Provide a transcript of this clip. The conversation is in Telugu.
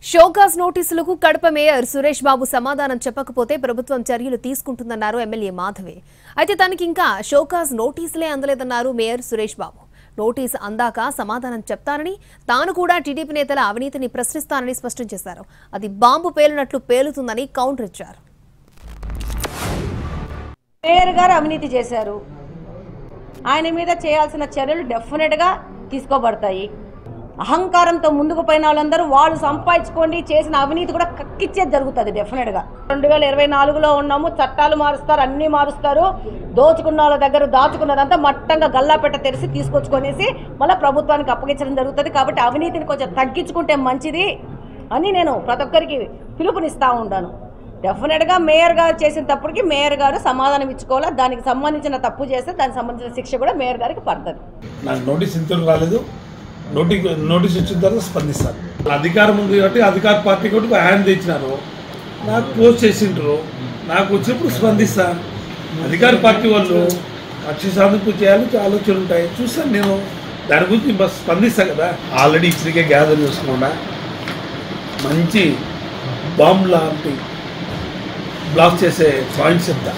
షోకాజ్ నోటీసులకు కడప మేయర్ సురేష్ బాబు సమాధానం చెప్పకపోతే ప్రభుత్వం చర్యలు తీసుకుంటుందన్నారు ఎమ్మెల్యే మాధవి. అయితే తనకి ఇంకా show cause నోటీసులే అందలేదన్నారు mayor Suresh Babu. Notice అందాక సమాధానం చెప్తానని, తాను కూడా టీడీపీ నేతల అవినీతిని ప్రశ్నిస్తానని స్పష్టం చేశారు. అది బాంబు పేలినట్లు పేలుతుందని కౌంటర్ ఇచ్చారు. మేయర్ గారు అవినీతి చేశారు, ఆయన మీద చేయాల్సిన చర్యలు డెఫినెట్గా తీసుకోబడతాయి. అహంకారంతో ముందుకు పోయిన వాళ్ళందరూ వాళ్ళు సంపాదించుకోండి, చేసిన అవినీతి కూడా కక్కిచ్చేది జరుగుతుంది డెఫినెట్గా. 2024లో ఉన్నాము, చట్టాలు మారుస్తారు, అన్నీ మారుస్తారు. దోచుకున్న వాళ్ళ దగ్గర దాచుకున్నదంతా మట్టంగా గల్లాపెట్ట తెరిచి తీసుకొచ్చుకొనేసి మళ్ళీ ప్రభుత్వానికి అప్పగించడం జరుగుతుంది. కాబట్టి అవినీతిని కొంచెం తగ్గించుకుంటే మంచిది అని నేను ప్రతి ఒక్కరికి పిలుపునిస్తూ ఉంటాను. డెఫినెట్గా మేయర్ గారు చేసిన తప్పుకి మేయర్ గారు సమాధానం ఇచ్చుకోవాలి. దానికి సంబంధించిన తప్పు చేస్తే దానికి సంబంధించిన శిక్ష కూడా మేయర్ గారికి పడుతుంది. నాకు నోటీస్ ఇంతవరకు రాలేదు. నోటీస్ ఇచ్చిన తర్వాత స్పందిస్తాను. అధికారం ఉంది కాబట్టి అధికార పార్టీ కూడా హ్యాండ్ తెచ్చినారు, నాకు క్లోజ్ చేసిండ్రు, నాకు వచ్చినప్పుడు స్పందిస్తాను. అధికార పార్టీ వాళ్ళు కక్ష సాధింపు చేయాలని ఆలోచన ఉంటాయి, చూస్తాను. నేను దాని గురించి స్పందిస్తాను కదా. ఆల్రెడీ ఇచ్చరికే గ్యాదర్ చేసుకున్నా మంచి బాంబు లాంటి బ్లాక్ చేసే పాయింట్స్ చెప్తా.